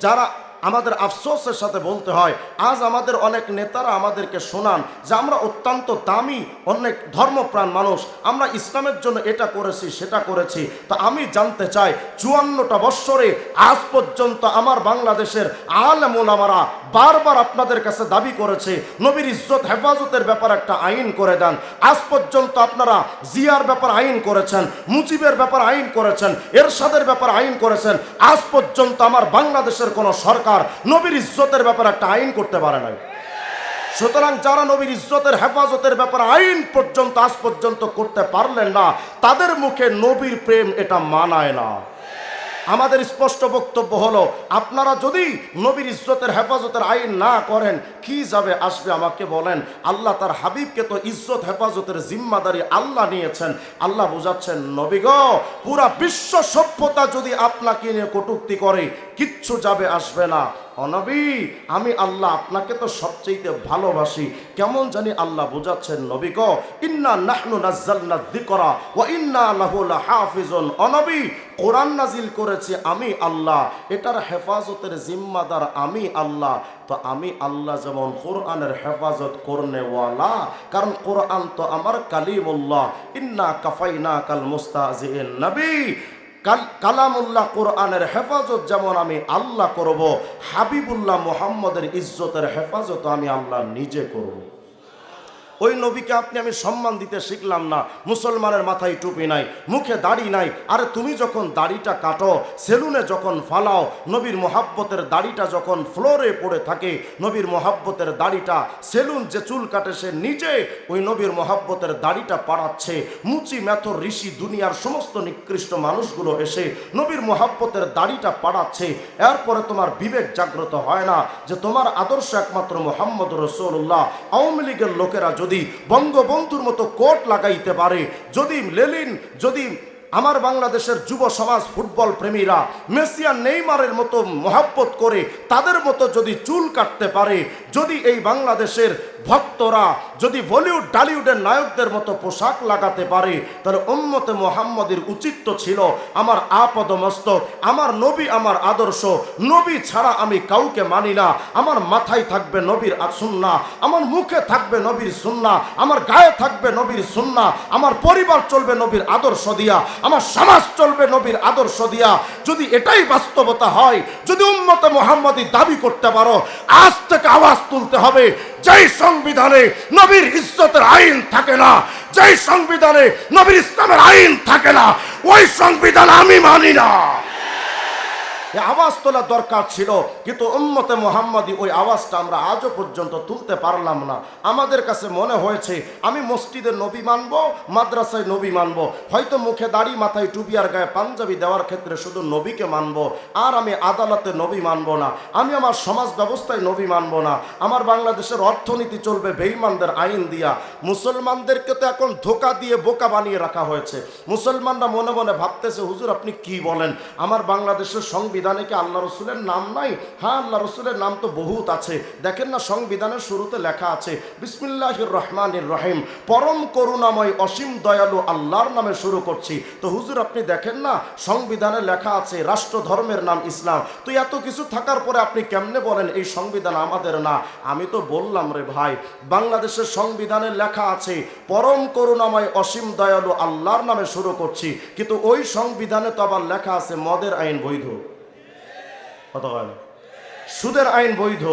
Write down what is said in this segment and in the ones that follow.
যারা আমাদের আফসোসের সাথে বলতে হয়, আজ আমাদের অনেক নেতারা আমাদেরকে শোনান যে আমরা অত্যন্ত দামি অনেক ধর্মপ্রাণ মানুষ, আমরা ইসলামের জন্য এটা করেছি সেটা করেছি। তো আমি জানতে চাই 54টা বৎসরে আজ পর্যন্ত আমার বাংলাদেশের আলেম ওলামারা বারবার আপনাদের কাছে দাবি করেছে নবীর ইজ্জত হেফাজতের ব্যাপার একটা আইন করে দেন। আজ পর্যন্ত আপনারা জিয়ার ব্যাপার আইন করেছেন, মুজিবের ব্যাপার আইন করেছেন, এরশাদের ব্যাপার আইন করেছেন। আজ পর্যন্ত আমার বাংলাদেশের কোনো সরকার নবীর ইজ্জতের ব্যাপারে একটা আইন করতে পারে নাই। সুতরাং যারা নবীর ইজ্জতের হেফাজতের ব্যাপারে আইন পর্যন্ত আজ পর্যন্ত করতে পারলেন না, তাদের মুখে নবীর প্রেম এটা মানায় না। আমাদের স্পষ্ট বক্তব্য হলো, আপনারা যদি নবীর ইজ্জতের হেফাজতের আইন না করেন, কি যাবে আসবে আমাকে বলেন। আল্লাহ তার হাবিবকে তো ইজ্জত হেফাজতের জিম্মাদারি আল্লাহ নিয়েছেন। আল্লাহ বুঝাচ্ছেন, নবী গো, পুরা বিশ্ব সভ্যতা যদি আপনাকে নিয়ে কটূক্তি করে, কিচ্ছু যাবে আসবে না। নবী, আমি আল্লাহ আপনাকে তো সবচেয়ে ভালোবাসি। কেমন জানি আল্লাহ বুঝাচ্ছেন, নবী গো, ইন্না নাহনু নাযালনা যিকরা ওয়া ইন্না লাহু লাহাফিজুন। নবী, কোরআন নাজিল করেছি আমি আল্লাহ, এটার হেফাজতের জিম্মাদার আমি আল্লাহ। তো আমি আল্লাহ যেমন কোরআনের হেফাজত করনেওয়ালা, কারণ কোরআন তো আমার কালিমুল্লাহ। ইন্না কাফাইনা কাল মুস্তাহজিইন। নবী, কালামুল্লাহ কোরআনের হেফাজত যেমন আমি আল্লাহ করব, হাবিবুল্লাহ মুহাম্মদের ইজ্জতের হেফাজত আমি আল্লাহ নিজে করব। ওই নবীকে আমি সম্মান দিতে শিখলাম না। মুসলমানের মাথায় টুপি নাই, মুখে দাড়ি নাই। আরে তুমি যখন দাড়িটা কাটো, সেলুনে যখন ফালাও, নবীর মোহাব্বতের দাড়িটা যখন ফ্লোরে পড়ে থাকে, নবীর মোহাব্বতের দাড়িটা সেলুন যে চুল কাটে সে নিজে ওই নবীর মোহাব্বতের দাড়িটা পাড়াচ্ছে। মুচি মেথর ঋষি দুনিয়ার সমস্ত নিকৃষ্ট মানুষগুলো এসে নবীর মোহাব্বতের দাড়িটা পাড়াচ্ছে। এরপরে তোমার বিবেক জাগ্রত হয় না যে তোমার আদর্শ একমাত্র মুহাম্মদ রাসূলুল্লাহ। আওয়ামী লীগের লোকেরা যদি বঙ্গবন্ধুর মতো কোট লাগাইতে পারে, যদি লেলিন, যদি আমার বাংলাদেশের যুব সমাজ ফুটবল প্রেমীরা মেসি আর নেইমারের মতো মহাব্বত করে তাদের মতো যদি চুল কাটতে পারে, যদি এই বাংলাদেশের ভক্তরা যদি বলিউড ডালিউডের নায়কদের মতো পোশাক লাগাতে পারে, তাহলে উম্মতে মুহাম্মাদের উচিত তো ছিল আমার আপদমস্তক, আমার নবী, আমার আদর্শ, নবী ছাড়া আমি কাউকে মানি না। আমার মাথায় থাকবে নবীর সুন্নাহ, আমার মুখে থাকবে নবীর সুন্নাহ, আমার গায়ে থাকবে নবীর সুন্নাহ, আমার পরিবার চলবে নবীর আদর্শ দিয়া, আমার সমাজ চলবে নবীর আদর্শ দিয়া। যদি এটাই বাস্তবতা হয়, যদি উম্মতে মুহাম্মাদি দাবি করতে পারো, আজ থেকে আওয়াজ তুলতে হবে, যেই সংবিধানে নবীর ইজ্জতের আইন থাকে না, যেই সংবিধানে নবীর ইসলামের আইন থাকে না, ওই সংবিধান আমি মানি না। আওয়াজ তোলা দরকার ছিল, কিন্তু উম্মতে মুহাম্মাদি ওই আওয়াজটা আমরা আজও পর্যন্ত তুলতে পারলাম না। আমাদের কাছে মনে হয়েছে আমি মসজিদে নবী মানবো, মাদ্রাসায় নবী মানবো, হয়তো মুখে দাড়ি মাথায় টুপি আর গায়ে পাঞ্জাবি দেওয়ার ক্ষেত্রে শুধু নবীকে মানবো, আর আমি আদালতে নবী মানবো না, আমি আমার সমাজ ব্যবস্থায় নবী মানবো না। আমার বাংলাদেশের অর্থনীতি চলবে বেঈমানদের আইন দিয়া। মুসলমানদেরকে তো এখন ধোকা দিয়ে বোকা বানিয়ে রাখা হয়েছে। মুসলমানরা মনে মনে ভাবতেছে, হুজুর আপনি কি বলেন, আমার বাংলাদেশের সংবিধানে কি আল্লাহ রসুলের নাম নাই? হ্যাঁ, আল্লাহ রসুলের নাম তো বহুত আছে। দেখেন না, সংবিধানের শুরুতে লেখা আছে বিসমিল্লাহির রহমানির রহিম, পরম করুণাময় অসীম দয়ালু আল্লাহর নামে শুরু করছি। তো হুজুর আপনি দেখেন না, সংবিধানে লেখা আছে রাষ্ট্র ধর্মের নাম ইসলাম। তো এত কিছু থাকার পরে আপনি কেমনে বলেন এই সংবিধান আমাদের না? আমি তো বললাম রে ভাই, বাংলাদেশের সংবিধানে লেখা আছে পরম করুণাময় অসীম দয়ালু আল্লাহর নামে শুরু করছি, কিন্তু ওই সংবিধানে তো আবার লেখা আছে মদের আইন বৈধ, কত হয় না, সুদের আইন বৈধ,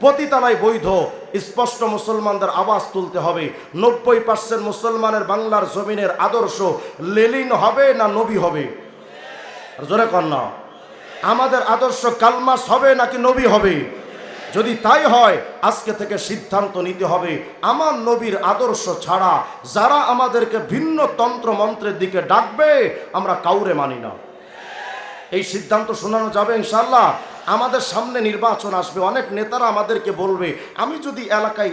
পতিতালয় বৈধ। স্পষ্ট মুসলমানদের আওয়াজ তুলতে হবে। 90% মুসলমানের বাংলার জমিনের আদর্শ লেলিন হবে না নবী হবে? জোরে কর না। আমাদের আদর্শ কালমাস হবে নাকি নবী হবে? যদি তাই হয়, আজকে থেকে সিদ্ধান্ত নিতে হবে, আমার নবীর আদর্শ ছাড়া যারা আমাদেরকে ভিন্ন তন্ত্র মন্ত্রের দিকে ডাকবে, আমরা কাউরে মানি না। এই সিদ্ধান্ত শোনানো যাবে ইনশাআল্লাহ। আমাদের সামনে নির্বাচন আসবে, অনেক নেতারা আমাদেরকে বলবে, আমি যদি এলাকায়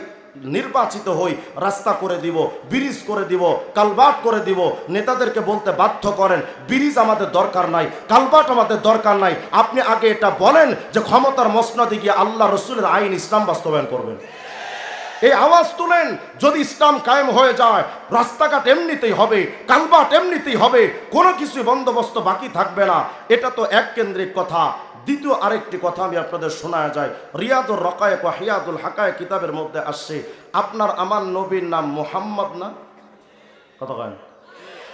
নির্বাচিত হই রাস্তা করে দিব, ব্রিজ করে দিব, কালভার্ট করে দিব। নেতাদেরকে বলতে বাধ্য করেন, ব্রিজ আমাদের দরকার নাই, কালভার্ট আমাদের দরকার নাই, আপনি আগে এটা বলেন যে ক্ষমতার মসনদে গিয়ে আল্লাহ রসুলের আইন ইসলাম বাস্তবায়ন করবেন। এই আওয়াজ তুলেন। যদি ইসলাম কায়েম হয়ে যায়, রাস্তাঘাট এমনিতেই হবে, কালভার্ট এমনিতেই হবে, কোনো কিছু বন্দোবস্ত বাকি থাকবে না। এটা তো এক কেন্দ্রিক কথা। দ্বিতীয় আরেকটি কথা আমি আপনাদের শোনায় যায়, রিয়াদুর রকায়েক ওয়া হিয়াদুল হাকায়েক কিতাবের মধ্যে আসছে, আপনার আমার নবীর নাম মুহাম্মদ না? কত কয়?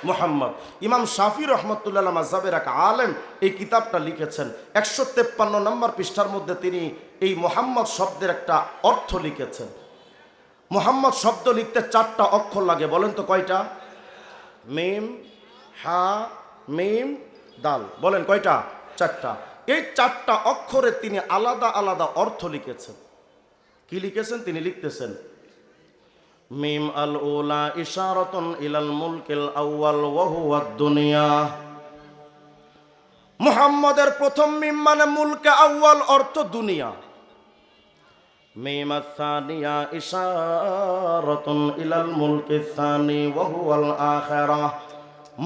মুহাম্মদ। ইমাম শাফি রহমতুল্লাহ মাযহাবের এক আলেম এই কিতাবটা লিখেছেন। 153 নম্বর পৃষ্ঠার মধ্যে তিনি এই মুহাম্মদ শব্দের একটা অর্থ লিখেছেন। মুহাম্মদ শব্দ লিখতে 4টা অক্ষর লাগে, বলেন তো কয়টা? মিম, হা, মিম, দাল। বলেন কয়টা? 4টা। এই 4টা অক্ষরে তিনি আলাদা আলাদা অর্থ লিখেছেন। কি লিখেছেন? তিনি লিখতেছেন, মিম আল উলা ইশারাতুন ইলাল মুলকিল আউয়াল ওয়া হুয়া দুনিয়া। মুহাম্মদের প্রথম মিম মানে মুলকে আউয়াল, অর্থ দুনিয়া। মিম আস-সানিয়া ইশারাতুন ইলাল মুলকিস সানি ওয়া হুয়াল আখিরাহ।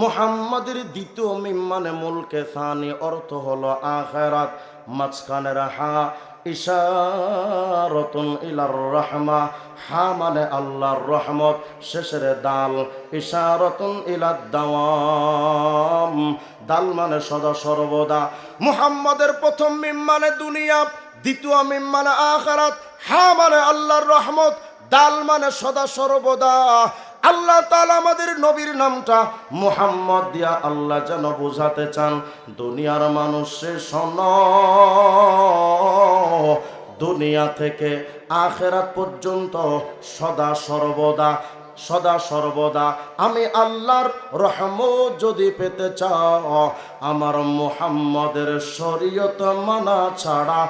মুহাম্মাদের দ্বিতীয় মিম মানে মুলকে সানি, অর্থ হলো আখিরাত। মাঝখানের হা ইশারাতুন ইলার রাহমা, হা মানে আল্লাহর রহমত। শেষের দাল ইশারাতুন ইলাদ দাওয়াম, দাল মানে সদা সর্বদা। মুহাম্মাদের প্রথম মিম মানে দুনিয়া, দ্বিতীয় মিম মানে আখিরাত, হা মানে আল্লাহর রহমত, দাল মানে সদা সর্বদা। আল্লাহ তাআলা আমাদের নবীর নামটা মুহাম্মদ দিয়া আল্লাহ যেন বোঝাতে চান, দুনিয়ার মানুষে শোনো, দুনিয়া থেকে আখিরাত পর্যন্ত সদা সর্বদা, সদা সর্বদা আমি আল্লাহর রহমত যদি পেতে চাও, আমার মুহাম্মদের শরীয়ত মানা ছাড়া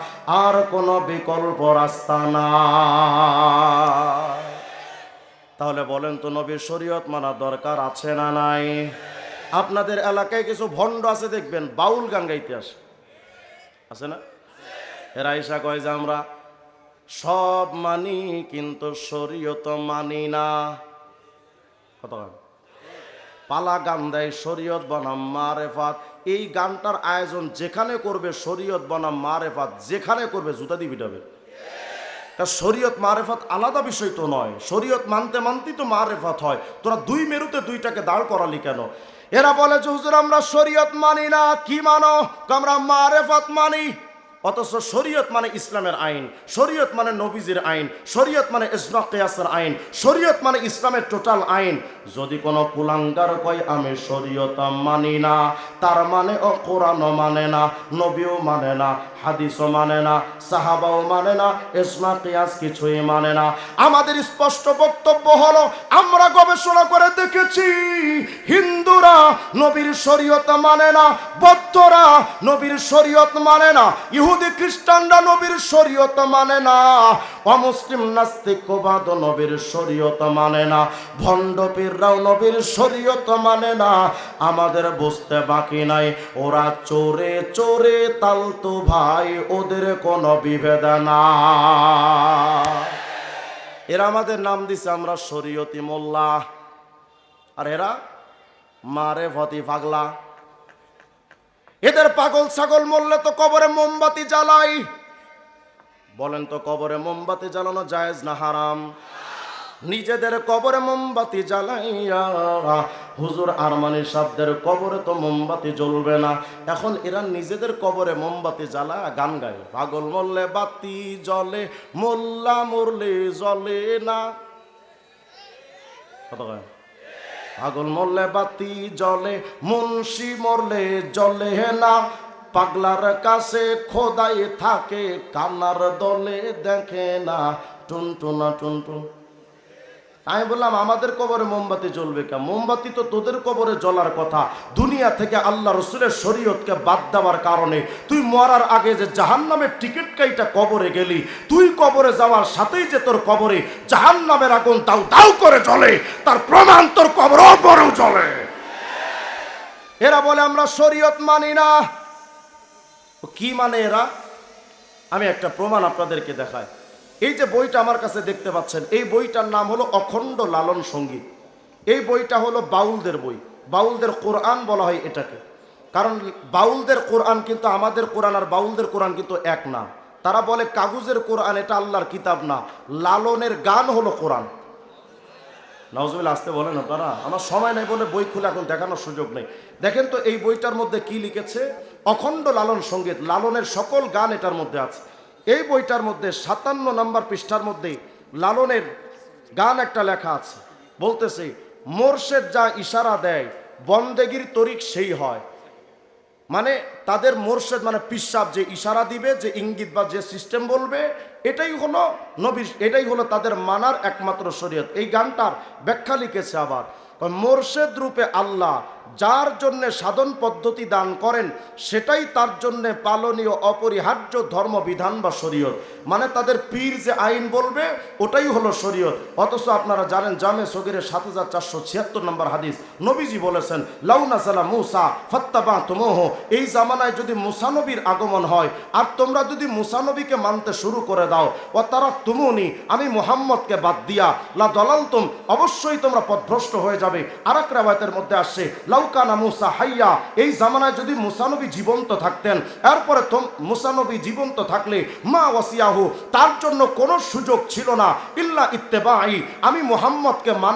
আর কোনো বিকল্প রাস্তা নাই। তাহলে বলেন তো, নবীর শরীয়ত মানা দরকার আছে না নাই? আপনাদের এলাকায় কিছু ভণ্ড আছে, দেখবেন বাউল গান গাইতে আসে, আছে না? এরা এসা কয় যে আমরা সব মানি কিন্তু শরীয়ত মানি না। কত পালা গান দেয়, শরীয়ত বনাম মারেফাত। এই গানটার আয়োজন যেখানে করবে শরীয়ত বনাম মারেফাত, যেখানে করবে জুতা দিয়ে পিটাবে। তা শরীয়ত মারেফাত আলাদা বিষয় তো নয়, শরীয়ত মানতে মানতেই তো মারেফাত হয়। তোরা দুই মেরুতে দুইটাকে দাঁড় করালি কেন? এরা বলে যে হুজুর আমরা শরীয়ত মানি না। কি মানো? আমরা মারেফাত মানি। অথচ শরীয়ত মানে ইসলামের আইন, শরীয়ত মানে নবীজির আইন, শরীয়ত মানে ইজমা কিয়াসের আইন, শরীয়ত মানে ইসলামের টোটাল আইন। যদি কোনো কুলাঙ্গার কয় আমি শরীয়ত মানি না, তার মানে ও কোরআনও মানে না, নবীও মানে না, হাদিসও মানে না, সাহাবাও মানে না, ইজমা কিয়াস কিছুই মানে না। আমাদের স্পষ্ট বক্তব্য হলো, আমরা গবেষণা করে দেখেছি হিন্দুরা নবীর শরীয়ত মানে না, বৌদ্ধরা নবীর শরীয়ত মানে না, ইহুদি খ্রিস্টানরা নবীর শরীয়ত মানে না, অমুসলিম নাস্তিকবাদ নবীর শরীয়ত মানে না, ভণ্ড পীররাও নবীর শরীয়ত মানে না। আমাদের বুঝতে বাকি নাই, ওরা চোরে চোরে তালতো ভাই, ওদের কোনো বিভেদ না। এরা আমাদের নাম দিছে আমরা শরীয়তি মোল্লা, আর এরা মারেফতি পাগলা। এদের পাগল ছাগল মরলে তো কবরে মোমবাতি জ্বালাই। বলেন তো কবরে মোমবাতি জ্বালানো জায়েজ না হারাম? নিজেদের কবরে মোমবাতি জ্বালাইয়া হুজুর আরমানি সাহেবদের কবরে তো মোমবাতি জ্বলবে না, এখন এরা নিজেদের কবরে মোমবাতি জ্বালা গান গায়, পাগল মরলে বাতি জ্বলে, মোল্লা মরলে জ্বলে না। কত গায়? পাগল মরলে বাতি জ্বলে, মুন্সি মরলে জ্বলে না, পাগলার কাছে খোদাই থাকে, কান্নার দলে দেখে না, টুনটুনা টুনটুন। আমি বললাম আমাদের কবরে মোমবাতি জ্বলবে কে? মোমবাতি তো তোদের কবরে জ্বলার কথা। দুনিয়া থেকে আল্লাহ রসুলের শরীয়তকে বাদ দেওয়ার কারণে তুই মরার আগে যে জাহান্নামের টিকিট কাইটা কবরে গেলি, তুই কবরে যাওয়ার সাথেই যে তোর কবরে জাহান্নামের আগুন দাউ দাউ করে জ্বলে, তার প্রমাণ তোর কবর ওপরেও জ্বলে। এরা বলে আমরা শরীয়ত মানি না। কি মানে এরা? আমি একটা প্রমাণ আপনাদেরকে দেখাই। এই যে বইটা আমার কাছে দেখতে পাচ্ছেন, এই বইটার নাম হলো অখণ্ড লালন সঙ্গীত। এই বইটা হলো বাউলদের বই, বাউলদের কোরআন বলা হয় এটাকে। কারণ বাউলদের কোরআন কিন্তু আমাদের কোরআন আর বাউলদের কোরআন কিন্তু এক না। তারা বলে কাগজের কোরআন এটা আল্লাহর কিতাব না, লালনের গান হলো কোরআন। নাউজুবিল্লাহ আসতে বলেন আপনারা, আমার সময় নেই বলে বই খুলে এখন দেখানোর সুযোগ নেই। দেখেন তো এই বইটার মধ্যে কি লিখেছে। অখণ্ড লালন সঙ্গীত, লালনের সকল গান এটার মধ্যে আছে। এই বইটার মধ্যে 57 নম্বর পৃষ্ঠার মধ্যে লালনের গান একটা লেখা আছে, বলতেছে মোর্শেদ যা ইশারা দেয় বন্দেগীর তরিক সেই হয়। মানে তাদের মোর্শেদ মানে পিসাব যে ইশারা দিবে, যে ইঙ্গিত বা যে সিস্টেম বলবে, এটাই হলো নবী, এটাই হলো তাদের মানার একমাত্র শরীয়ত। এই গানটার ব্যাখ্যা লিখেছে আবার, মোর্শেদ রূপে আল্লাহ যার জন্যে সাধন পদ্ধতি দান করেন সেটাই তার জন্যে পালনীয় অপরিহার্য ধর্মবিধান বা শরীয়ত। মানে তাদের পীর যে আইন বলবে ওটাই হলো শরীয়ত। অথচ আপনারা জানেন জামে সগীরের 7476 নম্বর হাদিস, নবীজি বলেছেন লাউনা সালা মুসা ফাত্তাবা তুমুহ, এই জামানায় যদি মুসা নবীর আগমন হয় আর তোমরা যদি মুসা নবীকে মানতে শুরু করে দাও, ও তারা তুমুনি, আমি মুহাম্মদকে বাদ দিয়া লা দলালতুম, অবশ্যই তোমরা পথভ্রষ্ট হয়ে যাবে। আর এক রাওয়ায়াতের মধ্যে আসছে লাউকানা মুসা হাইয়া, এই জামানায় যদি মুসা নবী জীবন্ত থাকতেন, এরপরে মুসা নবী জীবন্ত থাকলে মা ওয়াসিয়াহু, তার জন্য কোনো সুযোগ ছিল না ইল্লা ইত্তেবাই, আমি মুহাম্মদকে মানা